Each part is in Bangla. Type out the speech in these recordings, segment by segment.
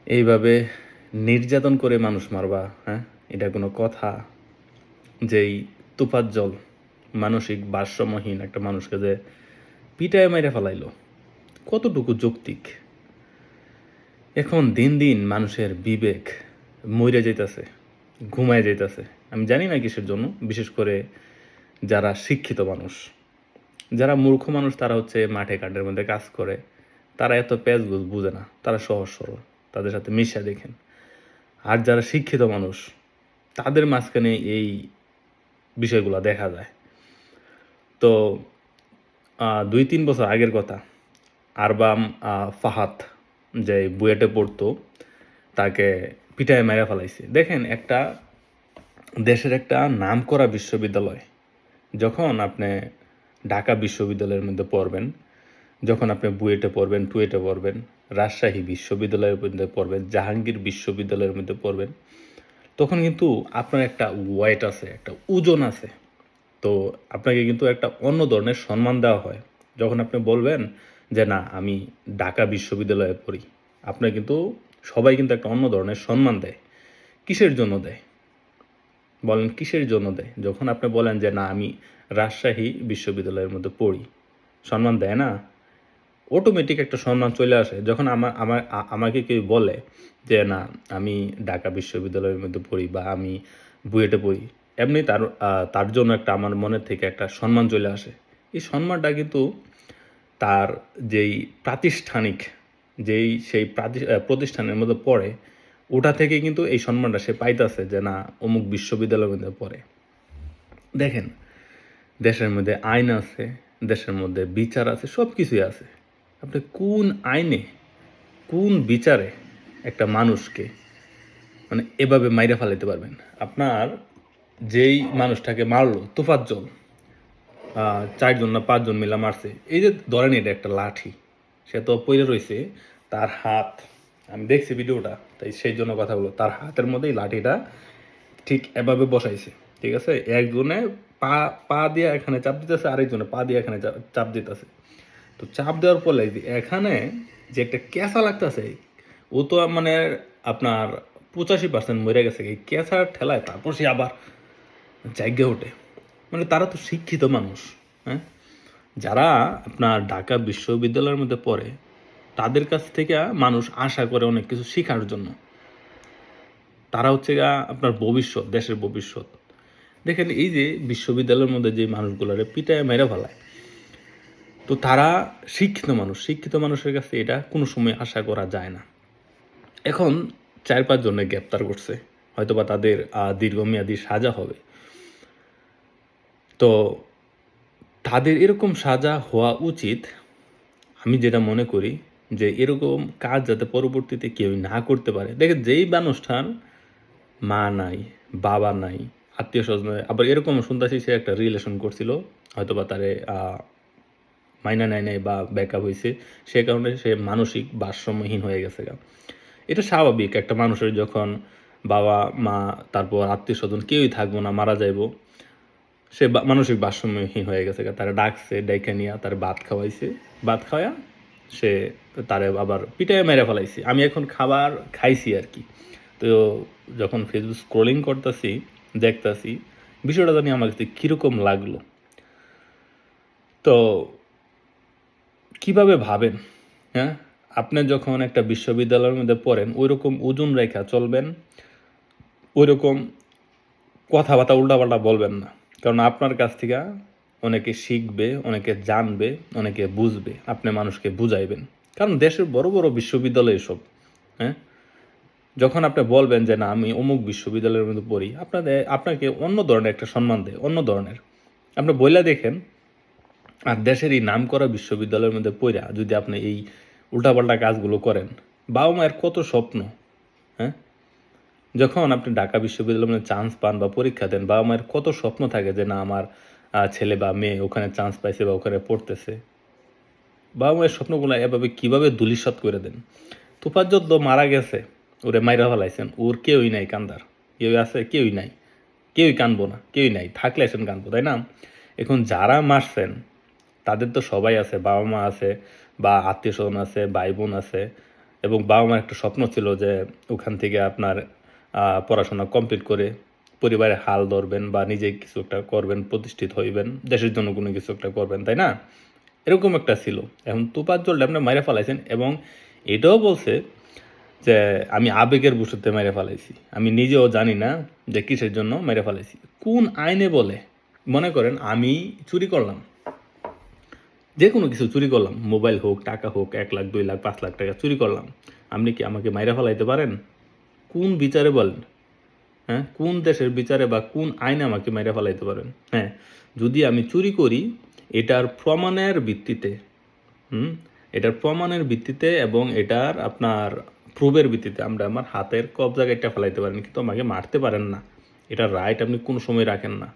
এইভাবে নির্যাতন করে মানুষ মারবা? হ্যাঁ, এটা কোনো কথা? যেই তুফাজ্জল মানসিক ভারসাম্যহীন একটা মানুষকে যে পিটায় মাইরা ফেলাইলো, কতটুকু যৌক্তিক? এখন দিন দিন মানুষের বিবেক মইরা যাইতাছে, ঘুমায় যাইতাছে। আমি জানি না কিসের জন্য। বিশেষ করে যারা শিক্ষিত মানুষ, যারা মূর্খ মানুষ, তারা হচ্ছে মাঠে ঘাটের মধ্যে কাজ করে, তারা এত প্যাঁচগোছ বুঝে না, তারা সহজ সরল, তাদের সাথে মিশা দেখেন। আর যারা শিক্ষিত মানুষ, তাদের মাঝখানে এই বিষয়গুলো দেখা যায়। তো 2-3 বছর আগের কথা, আরবাম ফাহাদ যে বুয়েটে পড়তো, তাকে পিটায় মেরে ফেলাইছে। দেখেন, একটা দেশের একটা নামকরা বিশ্ববিদ্যালয়, যখন আপনি ঢাকা বিশ্ববিদ্যালয়ের মধ্যে পড়বেন, যখন আপনি বুয়েটে পড়বেন, টুয়েটে পড়বেন, রাজশাহী বিশ্ববিদ্যালয়ের মধ্যে পড়বেন, জাহাঙ্গীর বিশ্ববিদ্যালয়ের মধ্যে পড়বেন, তখন কিন্তু আপনার একটা ওয়েট আছে, একটা ওজন আছে। তো আপনাকে কিন্তু একটা অন্য ধরনের সম্মান দেওয়া হয় যখন আপনি বলবেন যে না, আমি ঢাকা বিশ্ববিদ্যালয়ে পড়ি। আপনার কিন্তু সবাই কিন্তু একটা অন্য ধরনের সম্মান দেয়। কিসের জন্য দেয় বলেন? কিসের জন্য দেয়? যখন আপনি বলেন যে না, আমি রাজশাহী বিশ্ববিদ্যালয়ের মধ্যে পড়ি, সম্মান দেয় না? অটোমেটিক একটা সম্মান চলে আসে যখন আমাকে কেউ বলে যে না, আমি ঢাকা বিশ্ববিদ্যালয়ের মধ্যে পড়ি বা আমি বুয়েটে পড়ি। এমনি তার জন্য একটা আমার মনের থেকে একটা সম্মান চলে আসে। এই সম্মানটা কিন্তু তার যেই প্রাতিষ্ঠানিক, সেই প্রতিষ্ঠানের মধ্যে পড়ে, ওটা থেকে কিন্তু এই সম্মানটা সে পাইতেছে যে না, অমুক বিশ্ববিদ্যালয়ের মধ্যে পড়ে। দেখেন, দেশের মধ্যে আইন আছে, দেশের মধ্যে বিচার আছে, সব কিছুই আছে। আপনি কোন আইনে, কোন বিচারে একটা মানুষকে মানে এভাবে মাইরা ফেলাইতে পারবেন? আপনার যেই মানুষটাকে মারলো তোফাজ্জল, 4জন না 5জন মিলা মারছে, এই যে ধরেন এটা একটা লাঠি, সে তো পইরে রয়েছে, তার হাত, আমি দেখছি ভিডিওটা, তাই সেই জন্য কথা বলো, তার হাতের মধ্যেই লাঠিটা ঠিক এভাবে বসাইছে। ঠিক আছে, একজনে পা পা দিয়ে এখানে চাপ দিতেছে, আরেকজনে পা দিয়ে এখানে চাপ দিতেছে। তো চাপ দেওয়ার পরে এখানে যে একটা ক্যাঁচা লাগতেছে, ও তো মানে আপনার 85% মরে গেছে এই ক্যাঁচার ঠেলায়। তারপর সে আবার জায়গা ওঠে। মানে তারা তো শিক্ষিত মানুষ। হ্যাঁ, যারা আপনার ঢাকা বিশ্ববিদ্যালয়ের মধ্যে পড়ে, তাদের কাছ থেকে মানুষ আশা করে অনেক কিছু শেখার জন্য। তারা হচ্ছে আপনার ভবিষ্যৎ, দেশের ভবিষ্যৎ। দেখেন, এই যে বিশ্ববিদ্যালয়ের মধ্যে যে মানুষগুলোরে পিটায় মেরে ফেলায়, তো তারা শিক্ষিত মানুষ। শিক্ষিত মানুষের কাছে এটা কোনো সময় আশা করা যায় না। এখন 4-5 জনে গ্রেপ্তার করছে, হয়তোবা তাদের দীর্ঘমেয়াদী সাজা হবে। তো তাদের এরকম সাজা হওয়া উচিত। আমি যেটা মনে করি যে এরকম কাজ যাতে পরবর্তীতে কেউ না করতে পারে। দেখেন, যেই মানুষটার মা নাই, বাবা নাই, আত্মীয় স্বজন, আবার এরকম শুনতেছি সে একটা রিলেশন করছিল, হয়তোবা তারে মাইনা নেয় নাই বা ব্যাকআপ হয়েছে, সে কারণে সে মানসিক ভারসাম্যহীন হয়ে গেছে। এটা স্বাভাবিক, একটা মানুষের যখন বাবা মা, তারপর আত্মীয় স্বজন কেউই থাকবো না, মারা যাইব, সে মানসিক ভারসাম্যহীন হয়ে গেছে। তারা ডাকছে, ডাইকা নিয়া তার ভাত খাওয়াইছে, ভাত খাওয়া সে তারে আবার পিটায় মেরে ফেলাইছে। আমি এখন খাবার খাইছি আর কি। তো যখন ফেসবুক স্ক্রোলিং করতেছি, দেখতেছি বিষয়টা জানি আমার কাছে কীরকম লাগলো। তো কিভাবে ভাবেন? হ্যাঁ, আপনি যখন একটা বিশ্ববিদ্যালয়ের মধ্যে পড়েন, ওই রকম ওজন রেখা চলবেন, ওই রকম কথাবার্তা উল্টাপাল্টা বলবেন না। কারণ আপনার কাছ থেকে অনেকে শিখবে, অনেকে জানবে, অনেকে বুঝবে, আপনি মানুষকে বুঝাইবেন। কারণ দেশের বড় বড় বিশ্ববিদ্যালয় এসব। হ্যাঁ, যখন আপনি বলবেন যে না, আমি অমুক বিশ্ববিদ্যালয়ের মধ্যে পড়ি, আপনাকে অন্য ধরনের একটা সম্মান দেয়, অন্য ধরনের। আপনি বইলা দেখেন। আর দেশের এই নামকরা বিশ্ববিদ্যালয়ের মধ্যে পড়া যদি আপনি এই উল্টাপাল্টা কাজগুলো করেন, বাবা মায়ের কত স্বপ্ন। হ্যাঁ, যখন আপনি ঢাকা বিশ্ববিদ্যালয়ের মধ্যে চান্স পান বা পরীক্ষা দেন, বাবা মায়ের কত স্বপ্ন থাকে যে না, আমার ছেলে বা মেয়ে ওখানে চান্স পাইছে বা ওখানে পড়তেছে। বাবা মায়ের স্বপ্নগুলো এভাবে কীভাবে ধূলিসাৎ করে দেন? তোফাজ্জল মারা গেছে, ওরে মাইরা ফেলাইছেন, ওর কেউই নাই কান্দার। কেউ আছে? কেউই নাই। কেউই কানবো না, কেউই নাই। থাকলে এসেন কানবো, তাই না? এখন যারা মারছেন, তাদের তো সবাই আছে, বাবা মা আছে বা আত্মীয় স্বজন আছে, ভাই বোন আছে, এবং বাবা মার একটা স্বপ্ন ছিল যে ওখান থেকে আপনার পড়াশোনা কমপ্লিট করে পরিবারের হাল ধরবেন বা নিজে কিছু একটা করবেন, প্রতিষ্ঠিত হইবেন, দেশের জন্য কোনো কিছু একটা করবেন, তাই না? এরকম একটা ছিল। এখন তোফাজ্জল আপনি মাইরা ফেলাইছেন এবং এটাও বলছে যে আমি আবেগের বশতে মেরে ফেলাইছি, আমি নিজেও জানি না যে কিসের জন্য মেরে ফেলাইছি। কোন আইনে বলে? মনে করেন আমি চুরি করলাম, যে কোনো কিছু চুরি করলাম, মোবাইল হোক, টাকা হোক, 1 লাখ 2 লাখ 5 লাখ টাকা চুরি করলাম, আপনি কি আমাকে মাইরা ফেলাইতে পারেন? কোন বিচারে বলেন? হ্যাঁ, কোন দেশের বিচারে বা কোন আইনে আমাকে মাইরা ফেলাইতে পারেন? হ্যাঁ, যদি আমি চুরি করি এটার প্রমাণের ভিত্তিতে, এটার প্রমাণের ভিত্তিতে এবং এটার আপনার প্রুফের ভিত্তিতে আমরা আমার হাতের কবজা কেটে ফেলাইতে পারেন, কিন্তু আমাকে মারতে পারেন না। এটার রাইট আপনি কোনো সময় রাখেন না।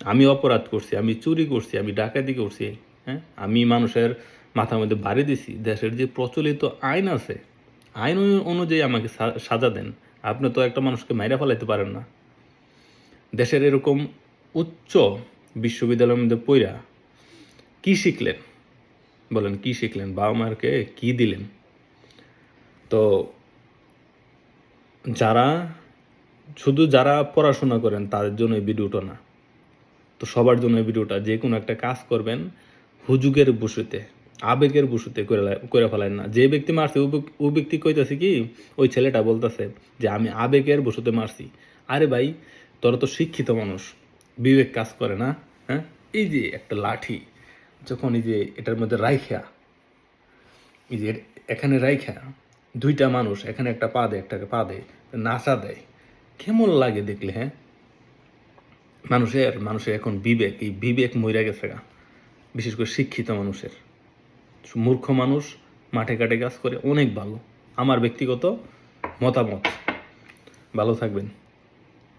আমি অপরাধ করছি, আমি চুরি করছি, আমি ডাকাতি করছি, হ্যাঁ, আমি মানুষের মাথার মধ্যে বাড়ি দিছি, দেশের যে প্রচলিত আইন আছে আইন অনুযায়ী আমাকে সাজা দেন। আপনি তো একটা মানুষকে মাইরা ফেলাইতে পারেন না। দেশের এরকম উচ্চ বিশ্ববিদ্যালয়ের মধ্যে পইরা কি শিখলেন? বলেন কি শিখলেন? বাবা মারকে কি দিলেন? তো যারা পড়াশোনা করেন তাদের জন্য এই ভিডিওটা না, তো সবার জন্য এই ভিডিওটা। যে কোনো একটা কাজ করবেন হুজুগের বসুতে, আবেগের বসুতে করে ফেলেন না। যে ব্যক্তি মারছে ও ব্যক্তি কইতাছে কি, ওই ছেলেটা বলতেছে যে আমি আবেগের বসুতে মারছি। আরে ভাই, তোরা তো শিক্ষিত মানুষ, বিবেক কাজ করে না? হ্যাঁ, এই যে একটা লাঠি যখন এই যে এটার মধ্যে রাইখা, এই যে এখানে রাইখা দুইটা মানুষ এখানে একটা পা দেয়, একটা পা দেয়, নাচা দেয়, কেমন লাগে দেখলে? হ্যাঁ, মানুষের এখন বিবেক, এই বিবেক মইরা গেছে গা, বিশেষ করে শিক্ষিত মানুষের। মূর্খ মানুষ মাঠে ঘাটে কাজ করে অনেক ভালো, আমার ব্যক্তিগত মতামত। ভালো থাকবেন।